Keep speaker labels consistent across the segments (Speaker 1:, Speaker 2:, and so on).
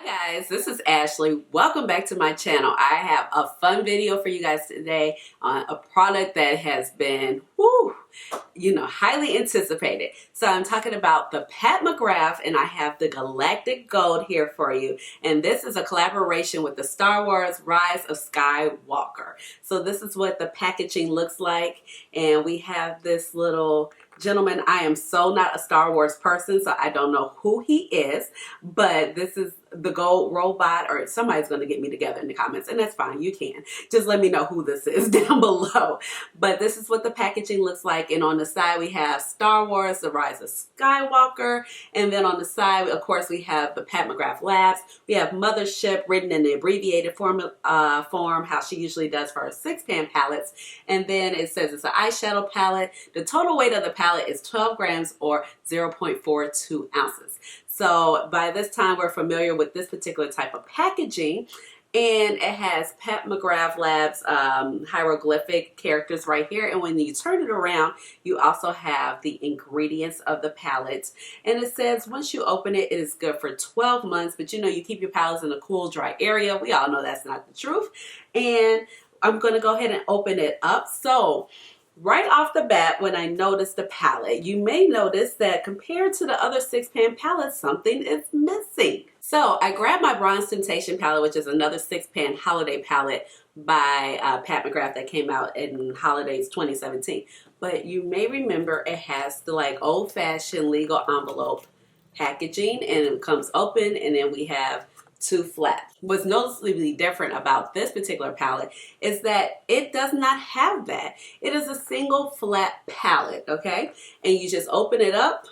Speaker 1: Hi guys, this is Ashley. Welcome back to my channel. I have a fun video for you guys today on a product that has been, highly anticipated. So I'm talking about the Pat McGrath, and I have the Galactic Gold here for you. And this is a collaboration with the Star Wars Rise of Skywalker. So this is what the packaging looks like. And we have this little gentleman. I am so not a Star Wars person, so I don't know who he is, but this is the gold robot, or somebody's going to get me together in the comments, and that's fine. You can just let me know who this is down below. But this is what the packaging looks like, and on the side we have Star Wars The Rise of Skywalker, and then on the side, of course, we have the Pat McGrath Labs. We have Mothership written in the abbreviated form, how she usually does for her 6-pan palettes, and then it says it's an eyeshadow palette. The total weight of the palette is 12 grams or 0.42 ounces. So by this time, we're familiar with this particular type of packaging, and it has Pat McGrath Labs hieroglyphic characters right here. And when you turn it around, you also have the ingredients of the palette. And it says once you open it, it is good for 12 months. But you keep your palettes in a cool, dry area. We all know that's not the truth. And I'm going to go ahead and open it up. So right off the bat, when I noticed the palette, you may notice that compared to the other 6-pan palettes, something is missing. So I grabbed my Bronze Temptation palette, which is another 6-pan holiday palette by Pat McGrath that came out in holidays 2017. But you may remember it has the old-fashioned legal envelope packaging, and it comes open, and then we have 2 flaps. What's noticeably different about this particular palette is that it does not have that. It is a single flat palette, okay? And you just open it up,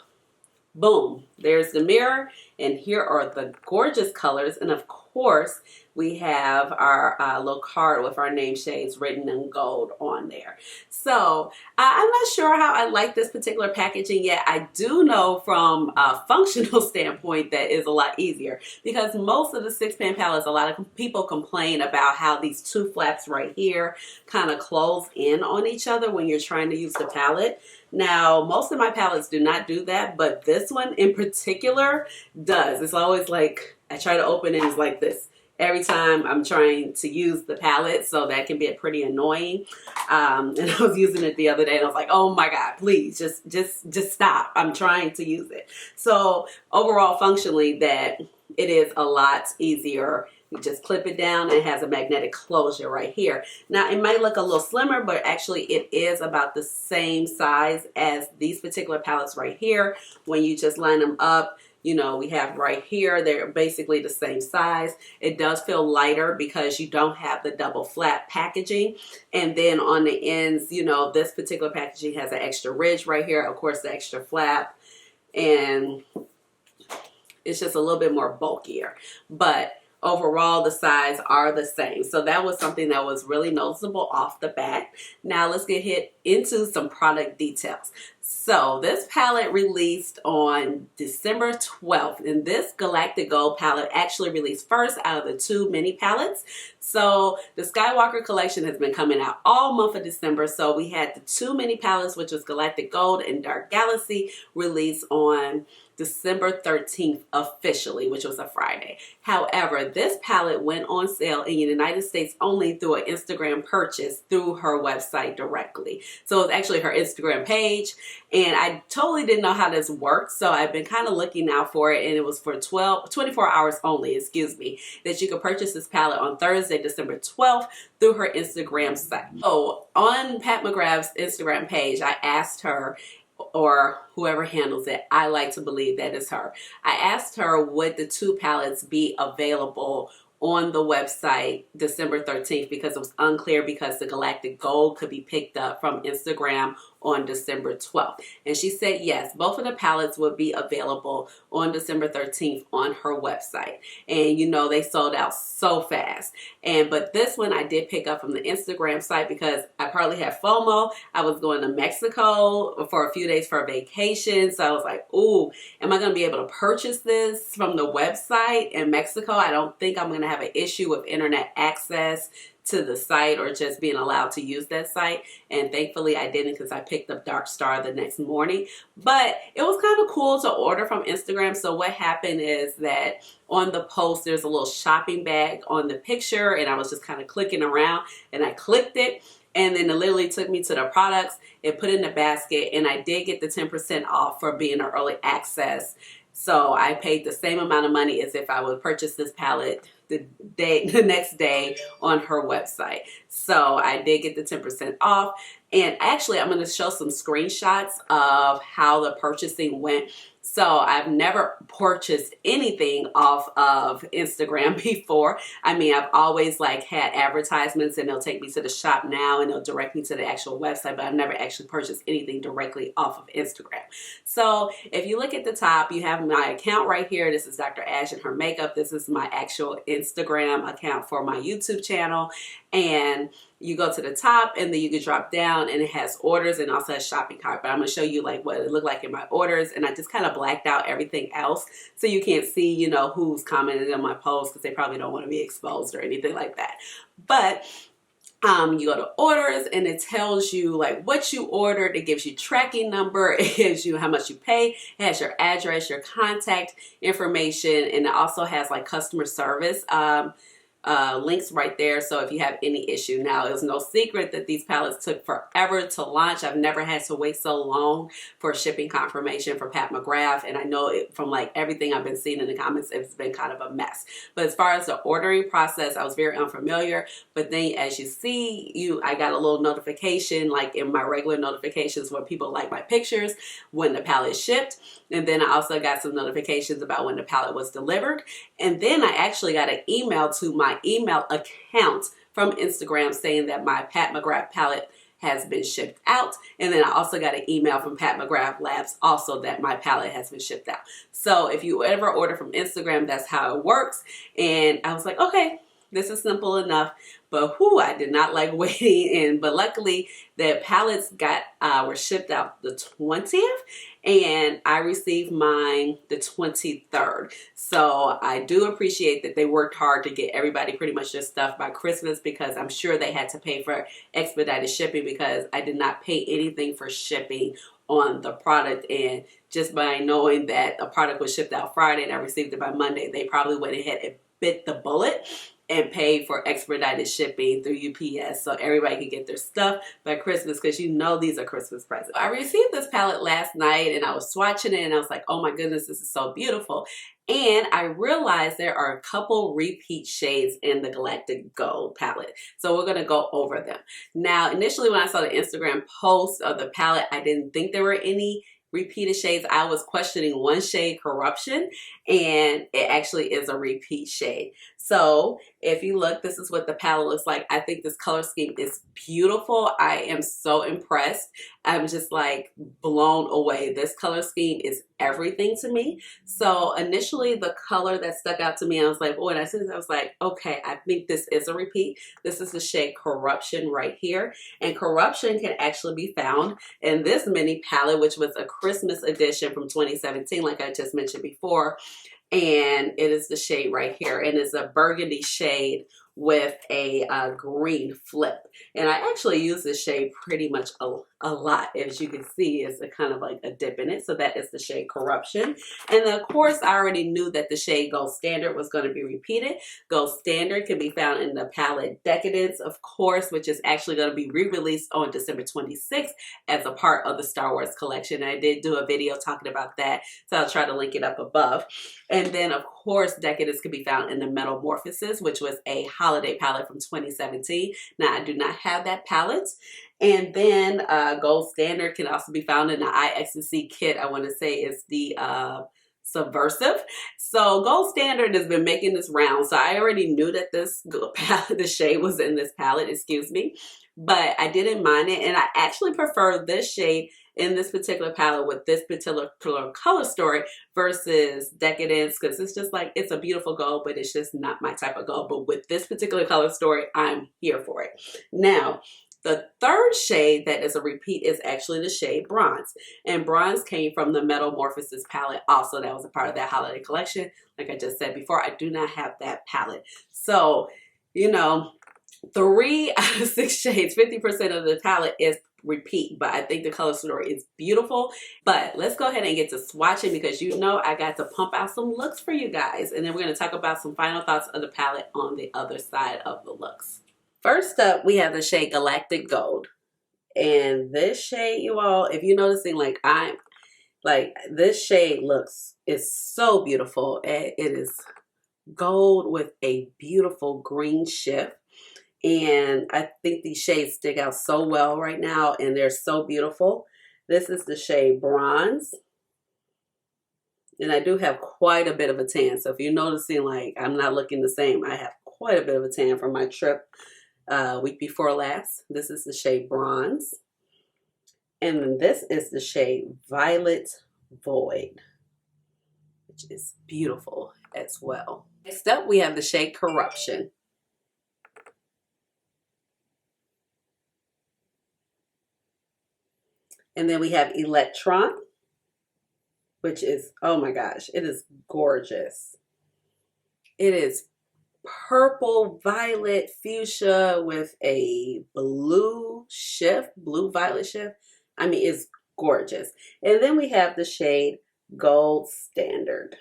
Speaker 1: boom, there's the mirror, and here are the gorgeous colors. And of course, we have our little card with our name shades written in gold on there. So I'm not sure how I like this particular packaging yet. I do know from a functional standpoint that is a lot easier, because most of the 6-pan palettes, a lot of people complain about how these 2 flaps right here kind of close in on each other when you're trying to use the palette. Now, most of my palettes do not do that, but this one in particular does. It's always like I try to open it, it's like this every time I'm trying to use the palette, so that can be pretty annoying. And I was using it the other day, and I was like, oh my God, please, just stop. I'm trying to use it. So overall, functionally, that it is a lot easier. You just clip it down, and it has a magnetic closure right here. Now, it might look a little slimmer, but actually it is about the same size as these particular palettes right here. When you just line them up, we have right here, they're basically the same size. It does feel lighter because you don't have the double flat packaging. And then on the ends, this particular packaging has an extra ridge right here. Of course, the extra flap. And it's just a little bit more bulkier. But overall, the size are the same. So that was something that was really noticeable off the bat. Now let's get into some product details. So this palette released on December 12th, and this Galactic Gold palette actually released first out of the 2 mini palettes. So the Skywalker collection has been coming out all month of December. So we had the 2 mini palettes, which was Galactic Gold and Dark Galaxy, released on December 13th officially, which was a Friday. However, this palette went on sale in the United States only through an Instagram purchase through her website directly. So it's actually her Instagram page, and I totally didn't know how this worked, so I've been kind of looking out for it, and it was for 24 hours only, that you could purchase this palette on Thursday, December 12th through her Instagram site. So on Pat McGrath's Instagram page, I asked her, or whoever handles it, I like to believe that is her. I asked her, would the 2 palettes be available on the website December 13th, because it was unclear, because the Galactic Gold could be picked up from Instagram on December 12th. And she said yes, both of the palettes would be available on December 13th on her website. And they sold out so fast. But this one I did pick up from the Instagram site because I partly had FOMO. I was going to Mexico for a few days for a vacation. So I was like, ooh, am I going to be able to purchase this from the website in Mexico? I don't think I'm going to have an issue with internet access to the site or just being allowed to use that site. And thankfully I didn't, because I picked up Dark Star the next morning. But it was kind of cool to order from Instagram. So what happened is that on the post, there's a little shopping bag on the picture, and I was just kind of clicking around, and I clicked it. And then it literally took me to the products and put in the basket, and I did get the 10% off for being an early access. So I paid the same amount of money as if I would purchase this palette the next day on her website. So I did get the 10% off. And actually, I'm going to show some screenshots of how the purchasing went. So I've never purchased anything off of Instagram before. I mean, I've always like had advertisements, and they'll take me to the shop now and they'll direct me to the actual website, but I've never actually purchased anything directly off of Instagram. So if you look at the top, you have my account right here. This is Dr. Ash and her makeup. This is my actual Instagram account for my YouTube channel. And you go to the top, and then you can drop down, and it has orders and also has shopping cart. But I'm going to show you like what it looked like in my orders, and I just kind of blacked out everything else so you can't see, you know, who's commented on my post, because they probably don't want to be exposed or anything like that. But you go to orders, and it tells you like what you ordered. It gives you tracking number. It gives you how much you pay. It has your address, your contact information, and it also has like customer service links right there. So if you have any issue, now it was no secret that these palettes took forever to launch. I've never had to wait so long for shipping confirmation for Pat McGrath, and I know it from like everything I've been seeing in the comments, it's been kind of a mess. But as far as the ordering process, I was very unfamiliar. But then as you see, I got a little notification like in my regular notifications where people like my pictures when the palette shipped, and then I also got some notifications about when the palette was delivered. And then I actually got an email to my email account from Instagram saying that my Pat McGrath palette has been shipped out. And then I also got an email from Pat McGrath Labs also that my palette has been shipped out. So if you ever order from Instagram, that's how it works. And I was like, okay, this is simple enough. But I did not like waiting in. But luckily, the palettes were shipped out the 20th, and I received mine the 23rd. So I do appreciate that they worked hard to get everybody pretty much their stuff by Christmas, because I'm sure they had to pay for expedited shipping, because I did not pay anything for shipping on the product. And just by knowing that a product was shipped out Friday and I received it by Monday, they probably went ahead and bit the bullet and paid for expedited shipping through UPS so everybody could get their stuff by Christmas, because you know these are Christmas presents. I received this palette last night, and I was swatching it, and I was like, oh my goodness, this is so beautiful. And I realized there are a couple repeat shades in the Galactic Gold palette. So we're going to go over them. Now, initially when I saw the Instagram post of the palette, I didn't think there were any repeated shades. I was questioning one shade, Corruption, and it actually is a repeat shade. So if you look, this is what the palette looks like. I think this color scheme is beautiful. I am so impressed. I'm just like blown away. This color scheme is everything to me. So initially the color that stuck out to me, I was like, oh, and as soon as I was like, okay, I think this is a repeat. This is the shade Corruption right here. And Corruption can actually be found in this mini palette, which was a Christmas edition from 2017, like I just mentioned before. And it is the shade right here, and it's a burgundy shade with a green flip. And I actually use this shade pretty much a lot. As you can see, it's a kind of like a dip in it. So that is the shade Corruption. And then of course, I already knew that the shade Gold Standard was going to be repeated. Gold Standard can be found in the palette Decadence, of course, which is actually going to be re-released on December 26th as a part of the Star Wars collection. And I did do a video talking about that, so I'll try to link it up above. And then of course, Decadence can be found in the Metamorphosis, which was a holiday palette from 2017. Now, I do not have that palette. And then Gold Standard can also be found in the IXC kit. I want to say is the Subversive. So Gold Standard has been making this round. So I already knew that this palette, the shade was in this palette, excuse me. But I didn't mind it. And I actually prefer this shade in this particular palette with this particular color story versus Decadence, because it's just like, it's a beautiful gold, but it's just not my type of gold. But with this particular color story, I'm here for it. Now, the third shade that is a repeat is actually the shade Bronze. And Bronze came from the Metamorphosis palette also. That was a part of that holiday collection. Like I just said before, I do not have that palette. So, you know, 3 out of 6 shades, 50% of the palette is repeat, but I think the color story is beautiful. But let's go ahead and get to swatching, because you know I got to pump out some looks for you guys, and then we're going to talk about some final thoughts of the palette on the other side of the looks. First up, we have the shade Galactic Gold, and this shade, you all, if you're noticing, this shade is so beautiful. It is gold with a beautiful green shift. And I think these shades stick out so well right now, and they're so beautiful. This is the shade Bronze. And I do have quite a bit of a tan. So if you're noticing like I'm not looking the same, I have quite a bit of a tan from my trip week before last. This is the shade Bronze. And then this is the shade Violet Void, which is beautiful as well. Next up, we have the shade Corruption. And then we have Electron, which is, oh my gosh, it is gorgeous. It is purple, violet, fuchsia with a blue shift, blue-violet shift. I mean, it's gorgeous. And then we have the shade Gold Standard.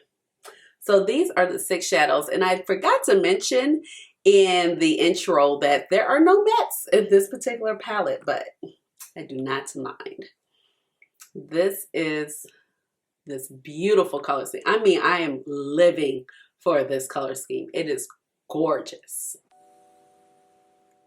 Speaker 1: So these are the 6 shadows. And I forgot to mention in the intro that there are no mattes in this particular palette, but I do not mind. This is this beautiful color scheme. I mean, I am living for this color scheme. It is gorgeous.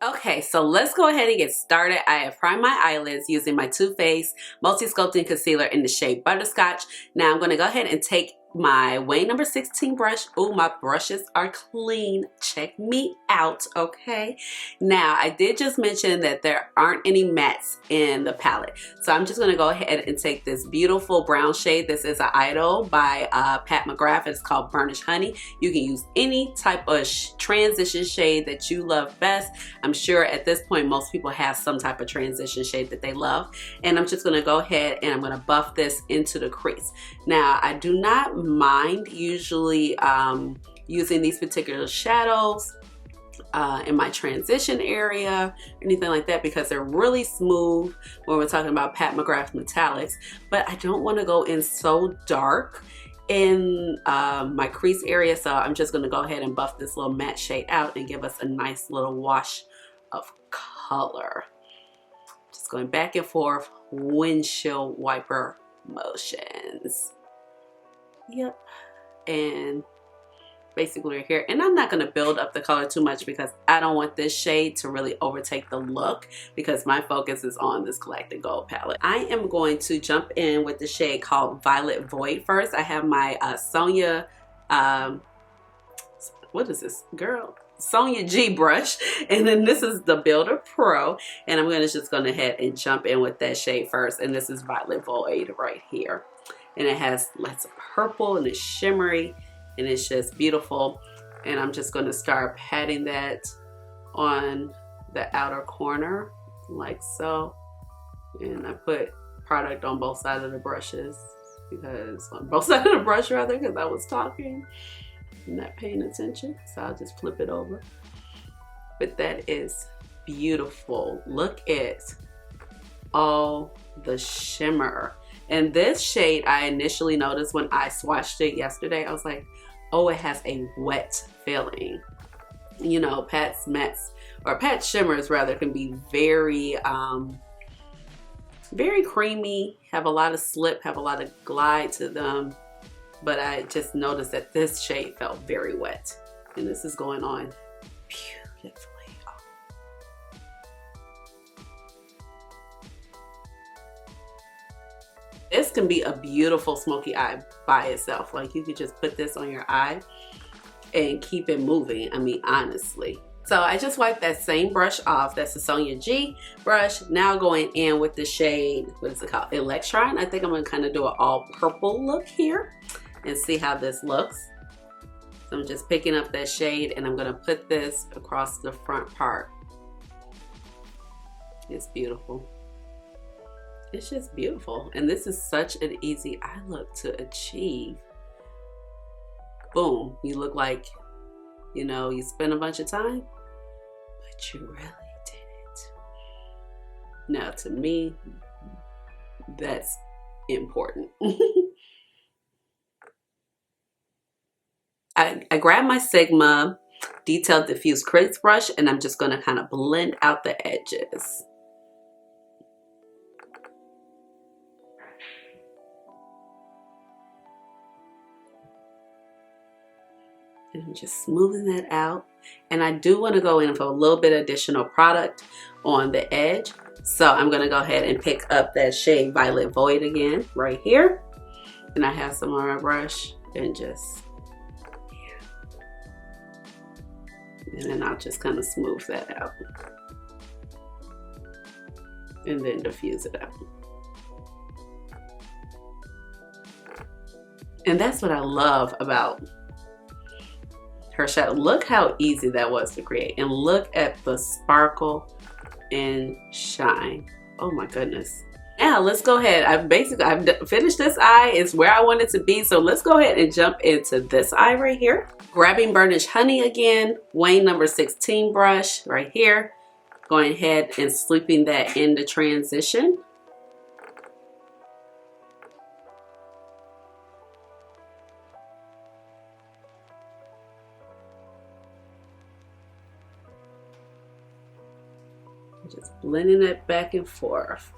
Speaker 1: Okay, so let's go ahead and get started. I have primed my eyelids using my Too Faced Multi-Sculpting Concealer in the shade Butterscotch. Now I'm going to go ahead and take my Wayne number 16 brush. Oh, my brushes are clean. Check me out, okay? Now, I did just mention that there aren't any mattes in the palette. So I'm just gonna go ahead and take this beautiful brown shade. This is an Idol by Pat McGrath. It's called Burnished Honey. You can use any type of transition shade that you love best. I'm sure at this point, most people have some type of transition shade that they love. And I'm just gonna go ahead and I'm gonna buff this into the crease. Now, I do not mind usually using these particular shadows in my transition area, anything like that, because they're really smooth when we're talking about Pat McGrath metallics. But I don't want to go in so dark in my crease area, so I'm just going to go ahead and buff this little matte shade out and give us a nice little wash of color. Just going back and forth, windshield wiper motions. Yep. And basically right here. And I'm not going to build up the color too much because I don't want this shade to really overtake the look, because my focus is on this Galactic Gold palette. I am going to jump in with the shade called Violet Void first. I have my Sonia, what is this, girl? Sonia G brush, and then this is the Builder Pro, and I'm just going to head and jump in with that shade first, and this is Violet Void right here. And it has lots of purple and it's shimmery and it's just beautiful. And I'm just going to start patting that on the outer corner like so. And I put product on both sides of the brushes, because on both sides of the brush rather, because I was talking and not paying attention. So I'll just flip it over. But that is beautiful. Look at all the shimmer. And this shade, I initially noticed when I swatched it yesterday, I was like, oh, it has a wet feeling. You know, Pat's mattes, or Pat's shimmers rather, can be very, very creamy, have a lot of slip, have a lot of glide to them. But I just noticed that this shade felt very wet. And this is going on beautifully. This can be a beautiful smoky eye by itself. Like, you could just put this on your eye and keep it moving. I mean, honestly. So I just wiped that same brush off. That's the Sonia G brush. Now going in with the shade, what is it called? Electron. I think I'm gonna kind of do an all purple look here and see how this looks. So I'm just picking up that shade and I'm gonna put this across the front part. It's beautiful. It's just beautiful. And this is such an easy eye look to achieve. Boom. You look like, you know, you spend a bunch of time, but But you really did it. Now, to me, that's important. I grabbed my Sigma Detailed Diffuse Crease brush, and I'm just going to kind of blend out the edges. And I'm just smoothing that out. And I do want to go in for a little bit of additional product on the edge. So I'm going to go ahead and pick up that shade Violet Void again right here. And I have some on my brush and just, yeah. And then I'll just kind of smooth that out. And then diffuse it out. And that's what I love about her shadow. Look how easy that was to create, and look at the sparkle and shine. Oh my goodness. Now let's go ahead. I've finished this eye. It's where I want it to be. So let's go ahead and jump into this eye right here. Grabbing Burnished Honey again, Wayne number 16 brush right here. Going ahead and sweeping that into transition. Just blending it back and forth.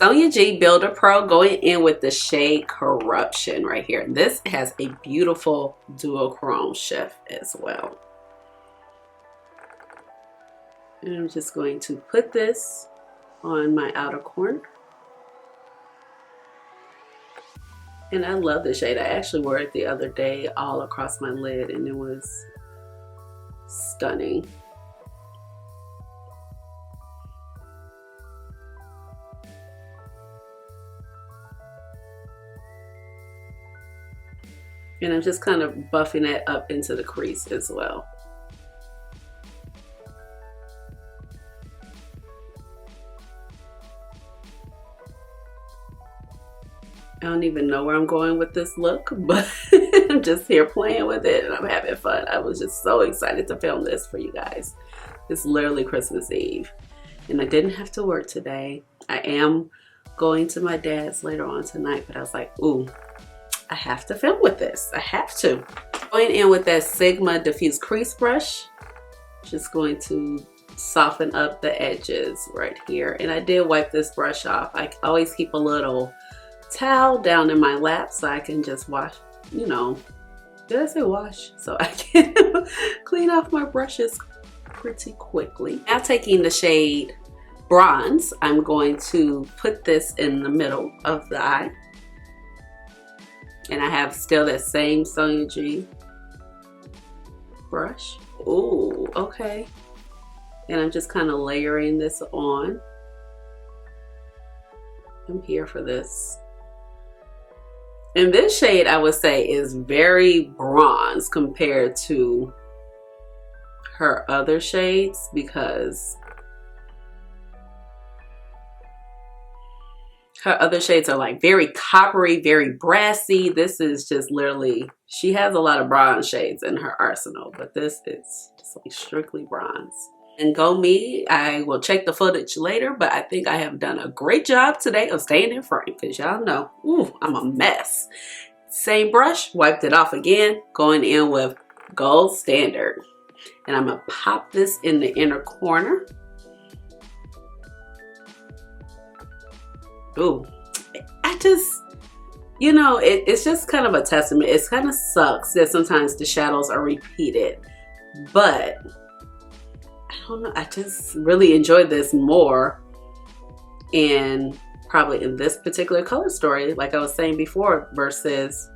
Speaker 1: Sonia G Builder Pro, going in with the shade Corruption right here. This has a beautiful duochrome shift as well. And I'm just going to put this on my outer corner. And I love this shade. I actually wore it the other day all across my lid, and it was stunning. And I'm just kind of buffing it up into the crease as well. I don't even know where I'm going with this look, but I'm just here playing with it and I'm having fun. I was just so excited to film this for you guys. It's literally Christmas Eve and I didn't have to work today. I am going to my dad's later on tonight, but I was like, ooh, I have to film with this. I have to. Going in with that Sigma Diffuse Crease brush, just going to soften up the edges right here. And I did wipe this brush off. I always keep a little towel down in my lap so I can just wash, you know, did I say wash? So I can clean off my brushes pretty quickly. Now taking the shade Bronze, I'm going to put this in the middle of the eye. And I have still that same Sonia G brush. Ooh, okay. And I'm just kind of layering this on. I'm here for this. And this shade, I would say, is very bronze compared to her other shades because her other shades are like very coppery, very brassy. This is just literally, she has a lot of bronze shades in her arsenal, but this is just like strictly bronze. And go me, I will check the footage later, but I think I have done a great job today of staying in frame because y'all know, ooh, I'm a mess. Same brush, wiped it off again, going in with Gold Standard. And I'm gonna pop this in the inner corner. Ooh, I just, you know, it's just kind of a testament. It kind of sucks that sometimes the shadows are repeated, but I don't know, I just really enjoyed this more in probably in this particular color story, like I was saying before, versus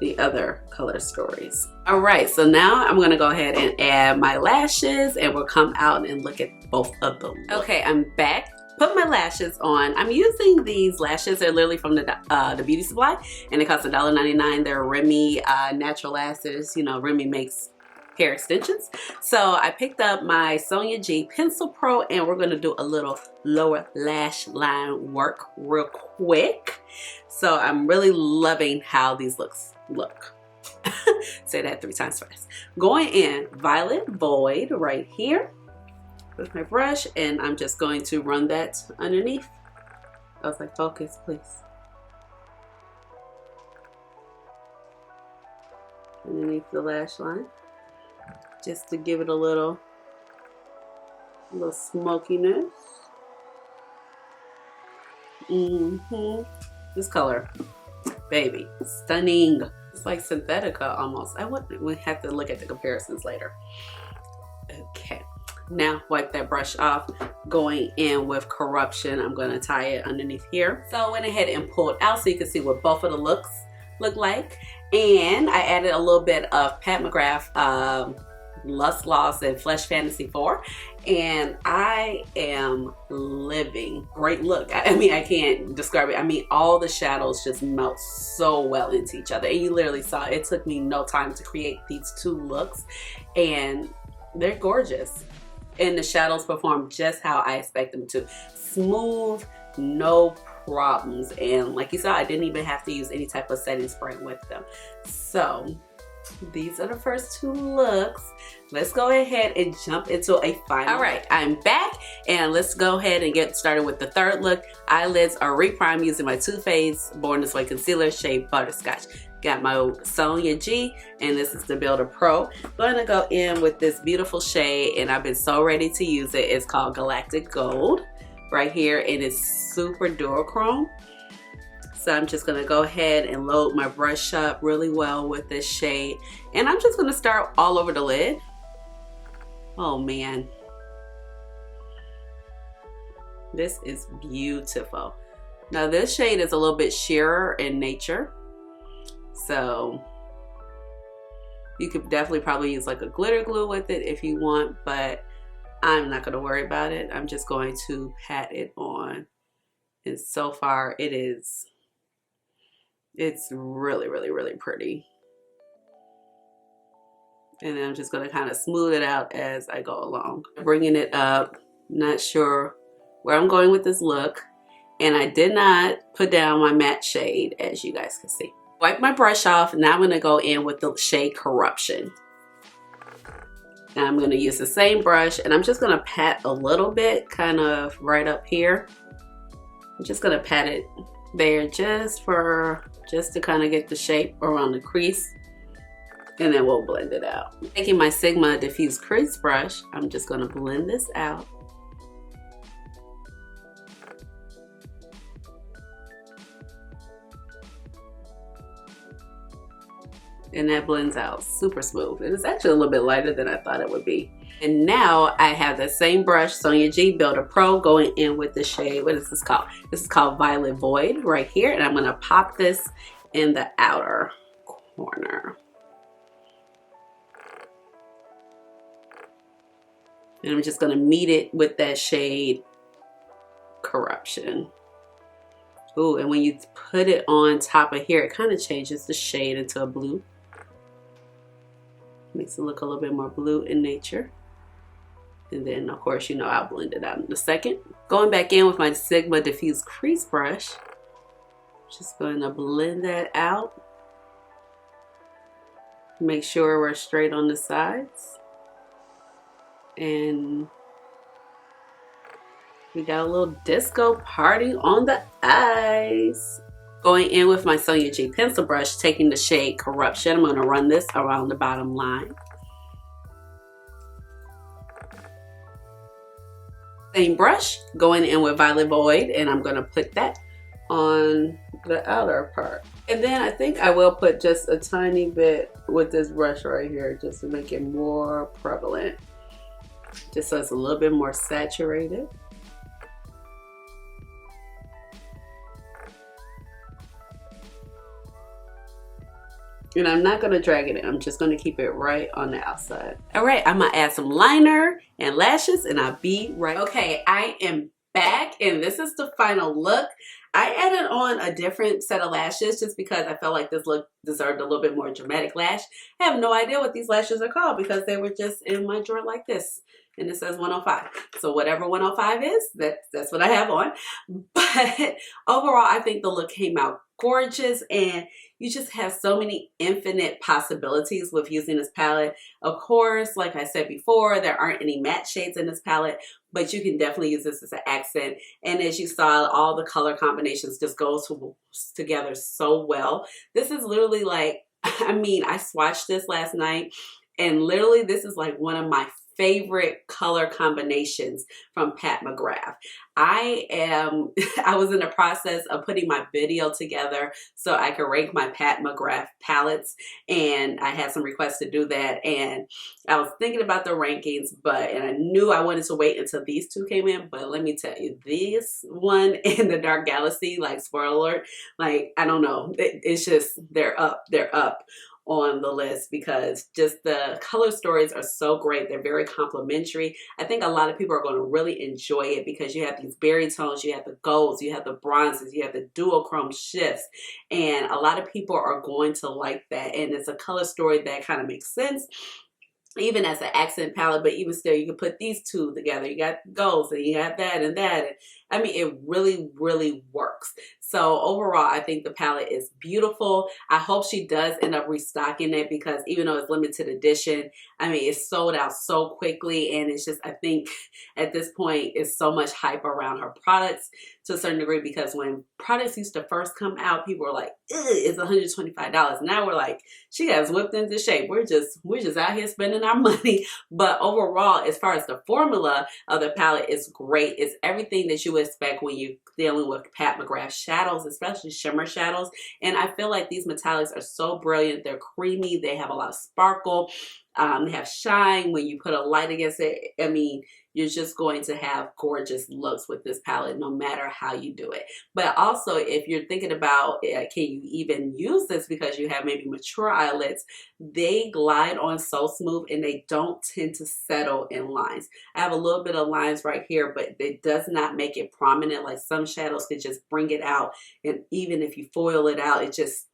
Speaker 1: the other color stories. All right, so now I'm gonna go ahead and add my lashes and we'll come out and look at both of them. Okay, I'm back. Put my lashes on. I'm using these lashes. They're literally from the Beauty Supply and it costs $1.99. They're Remy natural lashes. You know, Remy makes hair extensions. So I picked up my Sonia G Pencil Pro and we're gonna do a little lower lash line work real quick. So I'm really loving how these looks look. Say that 3 times fast. Going in Violet Void right here. with my brush, and I'm just going to run that underneath. I was like, focus, please. Underneath the lash line, just to give it a little smokiness. This color, baby, stunning. It's like Synthetica almost. We have to look at the comparisons later. Okay, now wipe that brush off. Going in with Corruption, I'm going to tie it underneath here. So I went ahead and pulled out so you can see what both of the looks look like. And I added a little bit of Pat McGrath Lust, Loss, and Flesh Fantasy 4. And I am living. Great look. I mean, I can't describe it. I mean, all the shadows just melt so well into each other. And you literally saw it took me no time to create these two looks. And they're gorgeous. And the shadows perform just how I expect them to. Smooth, no problems. And like you saw, I didn't even have to use any type of setting spray with them. So these are the first two looks. Let's go ahead and jump into a final. All right, I'm back, and let's go ahead and get started with the third look. Eyelids are reprimed using my Too Faced Born This Way concealer shade Butterscotch. Got my Sonia G, and this is the Builder Pro. Going to go in with this beautiful shade, and I've been so ready to use it. It's called Galactic Gold right here, and it's super duochrome. So I'm just gonna go ahead and load my brush up really well with this shade. And I'm just gonna start all over the lid. Oh man. This is beautiful. Now this shade is a little bit sheerer in nature. So you could definitely probably use like a glitter glue with it if you want, but I'm not gonna worry about it. I'm just going to pat it on. And so far it's really, really, really pretty. And then I'm just going to kind of smooth it out as I go along. Bringing it up, not sure where I'm going with this look. And I did not put down my matte shade, as you guys can see. Wipe my brush off. Now I'm going to go in with the shade Corruption. Now I'm going to use the same brush, and I'm just going to pat a little bit, kind of right up here. I'm just going to pat it there just to kind of get the shape around the crease, and then we'll blend it out. Taking my Sigma Diffuse Crease brush, I'm just going to blend this out. And that blends out super smooth. And it's actually a little bit lighter than I thought it would be. And now I have the same brush, Sonia G Builder Pro, going in with the shade, what is this called? This is called Violet Void right here. And I'm gonna pop this in the outer corner. And I'm just gonna meet it with that shade Corruption. Ooh, and when you put it on top of here, it kind of changes the shade into a blue. Makes it look a little bit more blue in nature. And then, of course, you know, I'll blend it out in a second. Going back in with my Sigma Diffuse Crease brush. Just going to blend that out. Make sure we're straight on the sides. And we got a little disco party on the eyes. Going in with my Sonia G pencil brush, taking the shade Corruption. I'm going to run this around the bottom line. Same brush, going in with Violet Void, and I'm going to put that on the outer part. And then I think I will put just a tiny bit with this brush right here, just to make it more prevalent. Just so it's a little bit more saturated. And I'm not going to drag it in. I'm just going to keep it right on the outside. All right, I'm going to add some liner and lashes, and I'll be right. Okay, I am back, and this is the final look. I added on a different set of lashes just because I felt like this look deserved a little bit more dramatic lash. I have no idea what these lashes are called because they were just in my drawer like this. And it says 105. So whatever 105 is, that's what I have on. But overall, I think the look came out gorgeous. And you just have so many infinite possibilities with using this palette. Of course, like I said before, there aren't any matte shades in this palette, but you can definitely use this as an accent. And as you saw, all the color combinations just go together so well. This is literally like, I mean, I swatched this last night, and literally this is like one of my favorite color combinations from Pat McGrath. I was in the process of putting my video together so I could rank my Pat McGrath palettes, and I had some requests to do that, and I was thinking about the rankings, and I knew I wanted to wait until these two came in, but let me tell you, this one and the Dark Galaxy, like, spoiler alert, like, I don't know, it's just, they're up on the list because just the color stories are so great. They're very complimentary. I think a lot of people are going to really enjoy it because you have these berry tones, you have the golds, you have the bronzes, you have the duochrome shifts, and a lot of people are going to like that. And it's a color story that kind of makes sense even as an accent palette, but even still, you can put these two together. You got golds and you have that and that. And I mean, it really, really works. So overall, I think the palette is beautiful. I hope she does end up restocking it because even though it's limited edition, I mean, it's sold out so quickly. And it's just, I think at this point, it's so much hype around her products to a certain degree because when products used to first come out, people were like, it's $125. Now we're like, she has whipped into shape. We're just out here spending our money. But overall, as far as the formula of the palette, is great. It's everything that you would expect when you're dealing with Pat McGrath shadows, especially shimmer shadows. And I feel like these metallics are so brilliant. They're creamy. They have a lot of sparkle. They have shine when you put a light against it. I mean, you're just going to have gorgeous looks with this palette no matter how you do it. But also, if you're thinking about can you even use this because you have maybe mature eyelids, they glide on so smooth and they don't tend to settle in lines. I have a little bit of lines right here, but it does not make it prominent. Like some shadows could just bring it out, and even if you foil it out, it just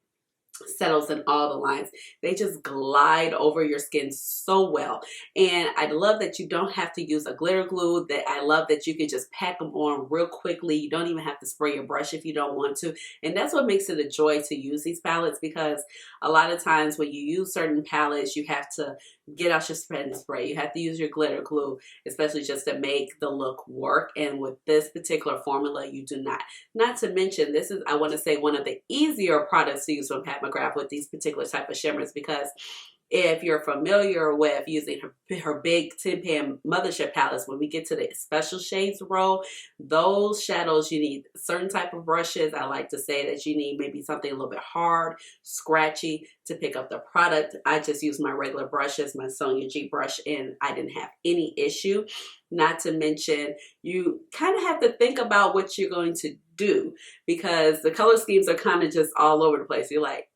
Speaker 1: settles in all the lines. They just glide over your skin so well. And I love that you don't have to use a glitter glue. That I love that you can just pack them on real quickly. You don't even have to spray your brush if you don't want to. And that's what makes it a joy to use these palettes, because a lot of times when you use certain palettes, you have to get out your spray. You have to use your glitter glue, especially just to make the look work. And with this particular formula, you do not. Not to mention, this is, I want to say, one of the easier products to use from Pat McGrath with these particular type of shimmers, because if you're familiar with using her big 10-pan mothership palettes, when we get to the special shades row, those shadows, you need certain type of brushes. I like to say that you need maybe something a little bit hard, scratchy to pick up the product. I just use my regular brushes, my Sonia G brush, and I didn't have any issue. Not to mention, you kind of have to think about what you're going to do because the color schemes are kind of just all over the place. You're like,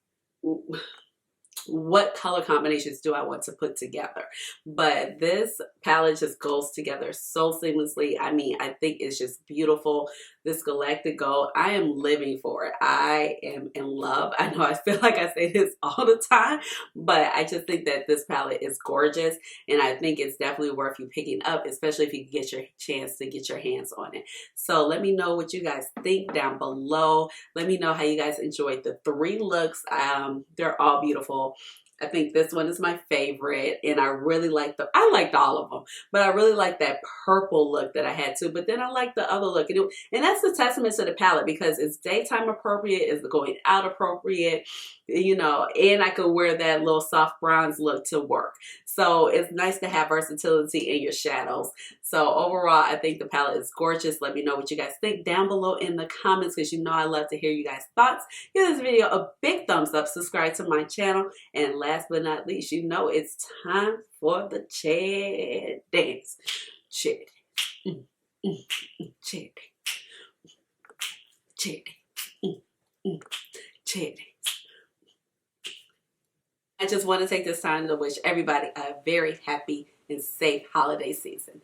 Speaker 1: what color combinations do I want to put together? But this palette just goes together so seamlessly. I mean, I think it's just beautiful. This Galactic Gold, I am living for it. I am in love. I know I feel like I say this all the time, but I just think that this palette is gorgeous, and I think it's definitely worth you picking up, especially if you get your chance to get your hands on it. So let me know what you guys think down below. Let me know how you guys enjoyed the 3 looks. They're all beautiful. I think this one is my favorite, and I really like I liked all of them, but I really like that purple look that I had too. But then I like the other look, and that's the testament to the palette, because it's daytime appropriate, it's going out appropriate, you know, and I could wear that little soft bronze look to work. So it's nice to have versatility in your shadows. So overall, I think the palette is gorgeous. Let me know what you guys think down below in the comments, because you know I love to hear you guys' thoughts. Give this video a big thumbs up, subscribe to my channel, and last but not least, you know it's time for the chair dance. Chair dance. Chair dance. Chair dance. Chair dance. I just want to take this time to wish everybody a very happy and safe holiday season.